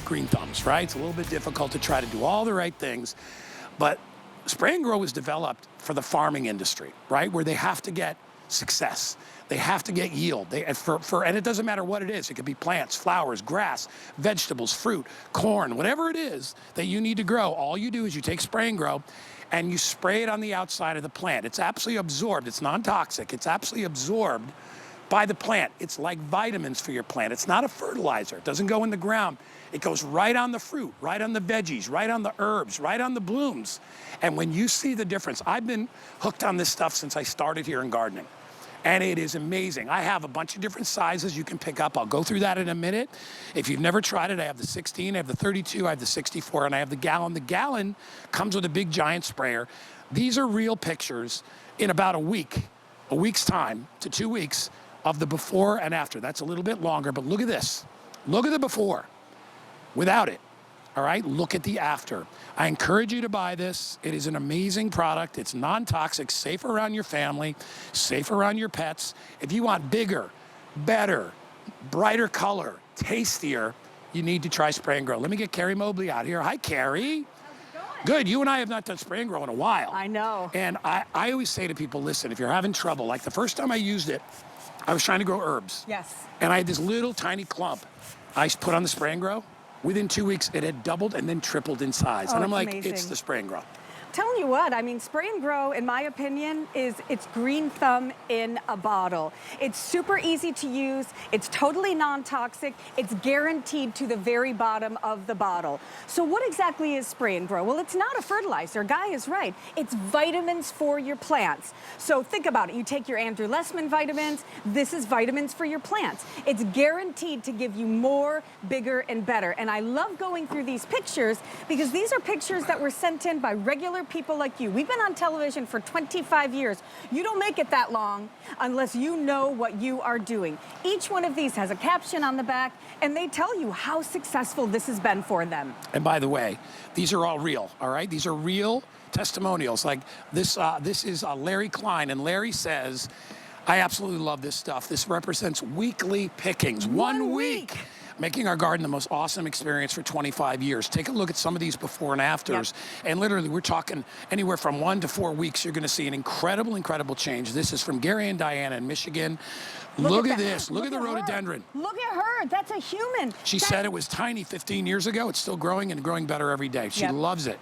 green thumbs, right? It's a little bit difficult to try to do all the right things, but SprayNGrow was developed for the farming industry, right? Where they have to get success. They have to get yield. And it doesn't matter what it is. It could be plants, flowers, grass, vegetables, fruit, corn, whatever it is that you need to grow. All you do is you take SprayNGrow and you spray it on the outside of the plant. It's absolutely absorbed. It's non-toxic. It's absolutely absorbed by the plant. It's like vitamins for your plant. It's not a fertilizer. It doesn't go in the ground. It goes right on the fruit, right on the veggies, right on the herbs, right on the blooms. And when you see the difference, I've been hooked on this stuff since I started here in gardening. And it is amazing. I have a bunch of different sizes you can pick up. I'll go through that in a minute. If you've never tried it, I have the 16, I have the 32, I have the 64, and I have the gallon. The gallon comes with a big giant sprayer. These are real pictures in about a week's time to 2 weeks of the before and after. That's a little bit longer, but look at this. Look at the before without it. All right, look at the after. I encourage you to buy this. It is an amazing product. It's non-toxic, safe around your family, safe around your pets. If you want bigger, better, brighter color, tastier, you need to try SprayNGrow. Let me get Carrie Mobley out here. Hi, Carrie. Good. You and I have not done SprayNGrow in a while. I know. And I always say to people, listen, if you're having trouble, like the first time I used it, I was trying to grow herbs. Yes. And I had this little tiny clump. I put on the SprayNGrow. Within 2 weeks, it had doubled and then tripled in size. And I'm like, amazing. It's the SprayNGrow. Telling you what, I mean, SprayNGrow, in my opinion, it's green thumb in a bottle. It's super easy to use. It's totally non-toxic. It's guaranteed to the very bottom of the bottle. So what exactly is SprayNGrow? Well, it's not a fertilizer. Guy is right. It's vitamins for your plants. So think about it. You take your Andrew Lessman vitamins. This is vitamins for your plants. It's guaranteed to give you more, bigger, and better. And I love going through these pictures because these are pictures that were sent in by regular people like you. We've been on television for 25 years. You don't make it that long unless you know what you are doing. Each one of these has a caption on the back, and they tell you how successful this has been for them. And by the way, these are all real, all right? These are real testimonials. Like this is Larry Klein, and Larry says, I absolutely love this stuff. This represents weekly pickings. 1 week. Making our garden the most awesome experience for 25 years. Take a look at some of these before and afters. Yep. And literally, we're talking anywhere from 1 to 4 weeks, you're gonna see an incredible, incredible change. This is from Gary and Diana in Michigan. Look at this, look at the rhododendron. Look at her, that's a human. She said it was tiny 15 years ago. It's still growing and growing better every day. She loves it.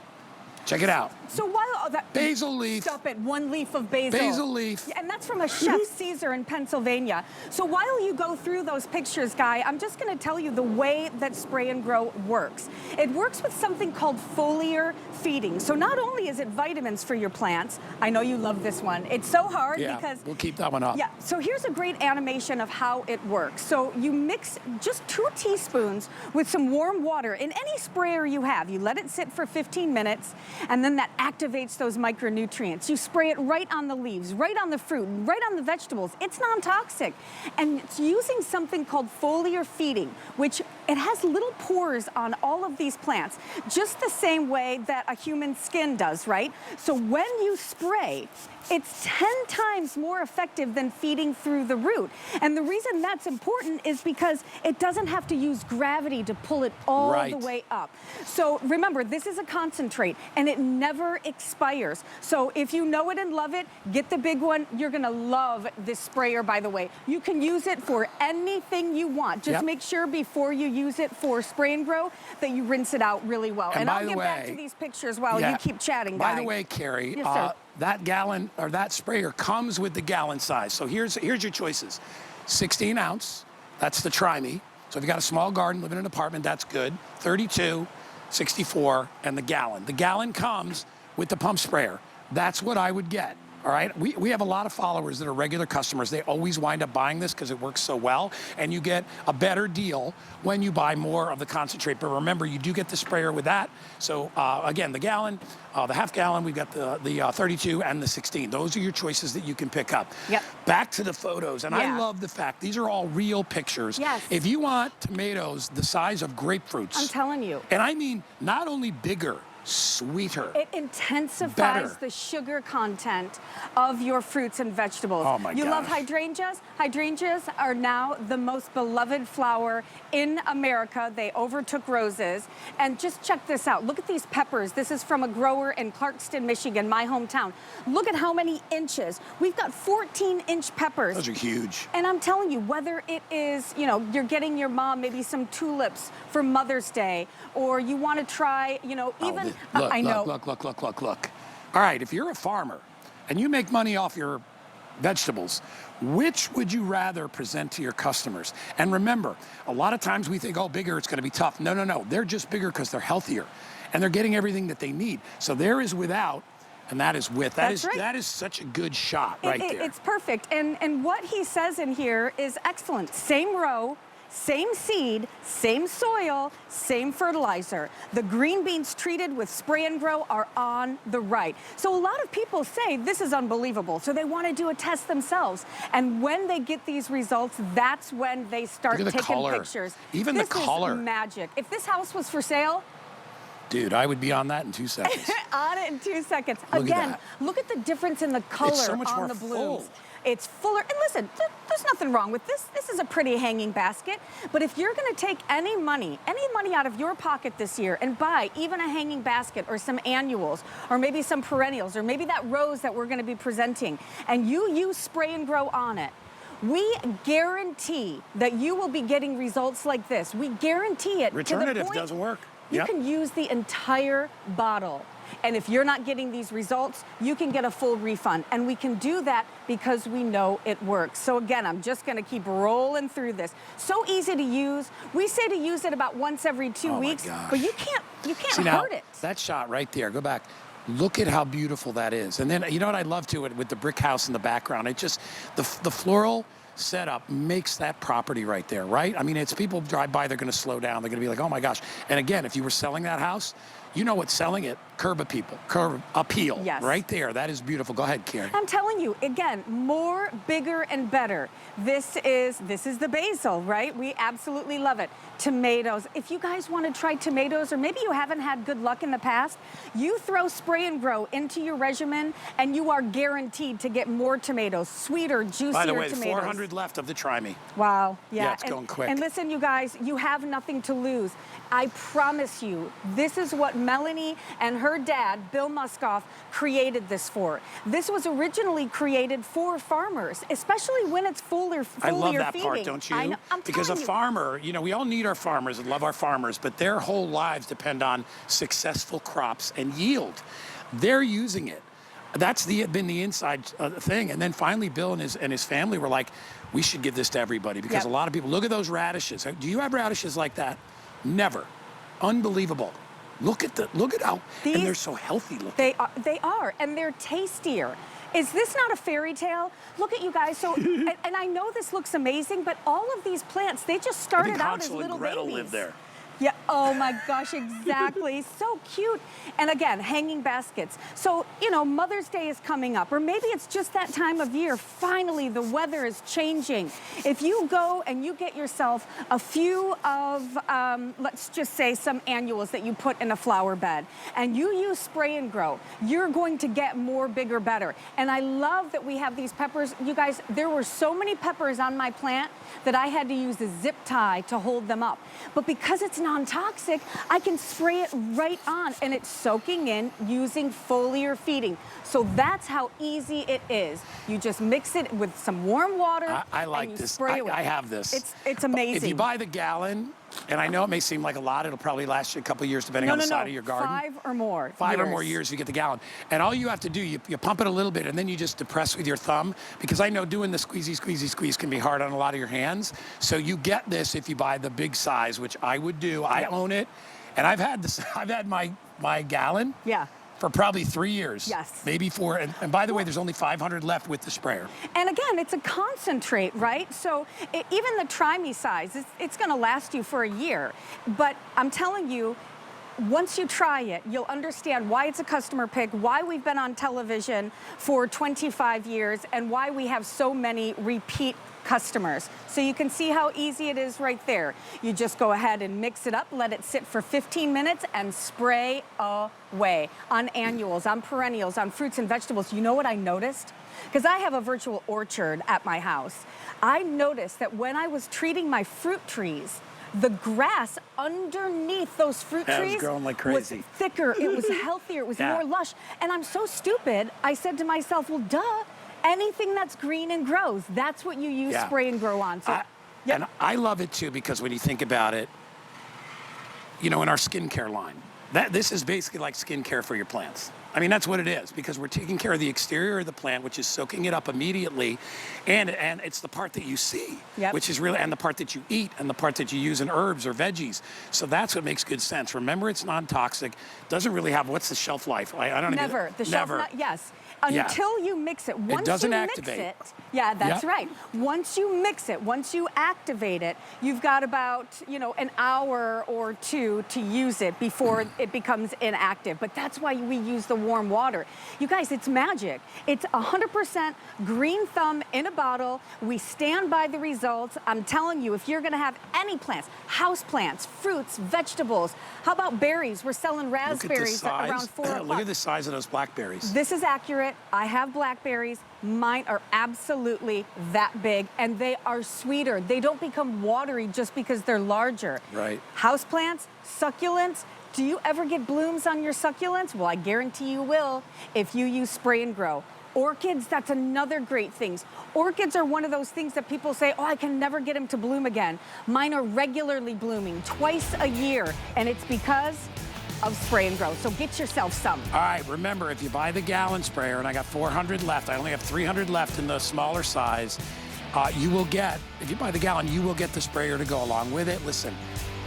Check it out. So while that basil leaf. Stop it, 1 leaf of basil. Basil leaf. And that's from a chef, Caesar in Pennsylvania. So while you go through those pictures, Guy, I'm just gonna tell you the way that SprayNGrow works. It works with something called foliar feeding. So not only is it vitamins for your plants, I know you love this one. It's so hard because- we'll keep that one up. Yeah, so here's a great animation of how it works. So you mix just 2 teaspoons with some warm water in any sprayer you have. You let it sit for 15 minutes, and then that activates those micronutrients. You spray it right on the leaves, right on the fruit, right on the vegetables. It's non-toxic. And it's using something called foliar feeding, which it has little pores on all of these plants, just the same way that a human skin does, right? So when you spray, it's 10 times more effective than feeding through the root. And the reason that's important is because it doesn't have to use gravity to pull it all the way up. So remember, this is a concentrate and it never expires. So if you know it and love it, get the big one. You're gonna love this sprayer, by the way. You can use it for anything you want. Just make sure before you use it for SprayNGrow that you rinse it out really well. And I'll get back to these pictures while you keep chatting, Guy. By the way, Carrie, yes, sir. That gallon or that sprayer comes with the gallon size. So here's your choices. 16 ounce, that's the Try Me. So if you got a small garden, live in an apartment, that's good. 32, 64, and the gallon. The gallon comes with the pump sprayer. That's what I would get. All right, we have a lot of followers that are regular customers. They always wind up buying this because it works so well, and you get a better deal when you buy more of the concentrate. But remember, you do get the sprayer with that. So again, the gallon, the half gallon, we've got the 32 and the 16. Those are your choices that you can pick up. Yep. Back to the photos, and I love the fact these are all real pictures. Yes. If you want tomatoes the size of grapefruits, I'm telling you. and I mean not only bigger, sweeter. It intensifies better. the sugar content of your fruits and vegetables. Oh my You love gosh. hydrangeas? Hydrangeas are now the most beloved flower in America. They overtook roses. And just check this out. Look at these peppers. This is from a grower in Clarkston, Michigan, my hometown. Look at how many inches. We've got 14-inch peppers. Those are huge. And I'm telling you, whether it is, you know, you're getting your mom maybe some tulips for Mother's Day, or you want to try, you know, even, Look, I know. look. All right, if you're a farmer and you make money off your vegetables, which would you rather present to your customers? And remember, a lot of times we think, oh, bigger, it's going to be tough. No. They're just bigger because they're healthier and they're getting everything that they need. So there is without, and that is with. That's right. That is such a good shot right there. It's perfect. And what he says in here is excellent. Same row, same seed, same soil, same fertilizer. The green beans treated with SprayNGrow are on the right. So a lot of people say this is unbelievable. So they want to do a test themselves. And when they get these results, that's when they start Look at the taking color. pictures. Even this the color. is magic. If this house was for sale, Dude, I would be on that in 2 seconds. on it in 2 seconds. Look at Again, that. look at the difference in the color so much on more the blooms. full. It's fuller. And listen, there's nothing wrong with this. This is a pretty hanging basket. But if you're going to take any money out of your pocket this year and buy even a hanging basket or some annuals or maybe some perennials or maybe that rose that we're going to be presenting, and you use SprayNGrow on it, we guarantee that you will be getting results like this. We guarantee it. Return it if it doesn't work. You Yep. can use the entire bottle. And if you're not getting these results, you can get a full refund. And we can do that because we know it works. So again, I'm just gonna keep rolling through this. So easy to use. We say to use it about once every 2 weeks, but you can't See, now, hurt it. that shot right there, go back. Look at how beautiful that is. And then, you know what I love to it with the brick house in the background? It just, the floral setup makes that property right there, right? I mean, it's people drive by, they're gonna slow down. They're gonna be like, oh my gosh. And again, if you were selling that house, you know what's selling it? Curb appeal. Yes. Right there. That is beautiful. Go ahead, Karen. I'm telling you, again, more, bigger, and better. This is the basil, right? We absolutely love it. Tomatoes. If you guys want to try tomatoes, or maybe you haven't had good luck in the past, you throw SprayNGrow into your regimen, and you are guaranteed to get more tomatoes, sweeter, juicier tomatoes. By the way, 400 left of the Try Me. Wow. Yeah, it's going quick. And listen, you guys, you have nothing to lose. I promise you, this is what Melanie and her dad, Bill Muskoff, created this for. This was originally created for farmers, especially when it's foliar I love that feeding. part, don't you? I know, I'm because a telling you. farmer, you know, we all need our farmers and love our farmers, but their whole lives depend on successful crops and yield. They're using it. That's been the inside thing. And then finally, Bill and his family were like, we should give this to everybody because a lot of people, look at those radishes. Do you have radishes like that? Never. Unbelievable. Look at how, and they're so healthy looking. They are, and they're tastier. Is this not a fairy tale? Look at you guys. So, and I know this looks amazing, but all of these plants, they just started out as Hansel little and Gretel babies. live there. Yeah, oh my gosh, exactly. So cute. And again, hanging baskets. So, you know, Mother's Day is coming up, or maybe it's just that time of year. Finally, the weather is changing. If you go and you get yourself a few of, let's just say some annuals that you put in a flower bed, and you use SprayNGrow, you're going to get more, bigger, better. And I love that we have these peppers. You guys, there were so many peppers on my plant that I had to use a zip tie to hold them up. But because it's non-toxic, I can spray it right on, and it's soaking in using foliar feeding. So that's how easy it is. You just mix it with some warm water. I like and you this. Spray away. I have this. It's amazing. If you buy the gallon, and I know it may seem like a lot, it'll probably last you a couple of years depending on the side of your garden. 5 or more. 5 or more years you get the gallon. And all you have to do, you pump it a little bit and then you just depress with your thumb, because I know doing the squeeze can be hard on a lot of your hands. So you get this if you buy the big size, which I would do. I own it. And I've had my gallon. Yeah. For probably 3 years. Yes. Maybe 4. And by the way, there's only 500 left with the sprayer. And again, it's a concentrate, right? So even the Try Me size, it's going to last you for a year. But I'm telling you, once you try it, you'll understand why it's a customer pick, why we've been on television for 25 years, and why we have so many repeat customers. So you can see how easy it is right there. You just go ahead and mix it up, let it sit for 15 minutes, and spray away on annuals, on perennials, on fruits and vegetables. You know what I noticed? Because I have a virtual orchard at my house. I noticed that when I was treating my fruit trees, the grass underneath those fruit trees was growing like crazy. was thicker, it was healthier, it was more lush. And I'm so stupid, I said to myself, well, duh, anything that's green and grows, that's what you use Spray and Grow on. So, and I love it too, because when you think about it, you know, in our skincare line, this is basically like skincare for your plants. I mean, that's what it is, because we're taking care of the exterior of the plant, which is soaking it up immediately, and it's the part that you see, which is really, and the part that you eat, and the part that you use in herbs or veggies. So that's what makes good sense. Remember, it's non-toxic, doesn't really have, what's the shelf life? I don't Never. even, The shelf never. Yes. Until you mix it. Once it doesn't you activate. Mix it, yeah, that's right. Once you mix it, once you activate it, you've got about, you know, an hour or two to use it before it becomes inactive. But that's why we use the warm water. You guys, it's magic. It's 100% green thumb in a bottle. We stand by the results. I'm telling you, if you're gonna have any plants, house plants, fruits, vegetables, how about berries? We're selling raspberries at around 4 o'clock. Look at the size of those blackberries. This is accurate. I have blackberries. Mine are absolutely that big, and they are sweeter. They don't become watery just because they're larger. Right. Houseplants, succulents. Do you ever get blooms on your succulents? Well, I guarantee you will if you use Spray and Grow. Orchids, that's another great thing. Orchids are one of those things that people say, oh, I can never get them to bloom again. Mine are regularly blooming twice a year, and it's because of Spray and Grow. So get yourself some. All right, remember, if you buy the gallon sprayer, and I got 400 left, I only have 300 left in the smaller size, you will get, if you buy the gallon, you will get the sprayer to go along with it. Listen,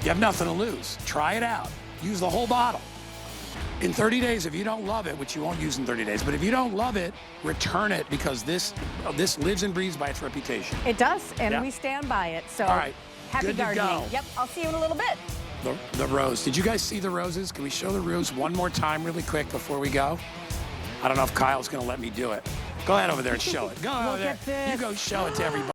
you have nothing to lose. Try it out. Use the whole bottle. In 30 days, if you don't love it, which you won't use in 30 days, but if you don't love it, return it, because this lives and breathes by its reputation. It does, and we stand by it. So all right, happy good gardening. to go. Yep, I'll see you in a little bit. The rose. Did you guys see the roses? Can we show the rose one more time really quick before we go? I don't know if Kyle's going to let me do it. Go ahead over there and show it. Go over there. You go show it to everybody.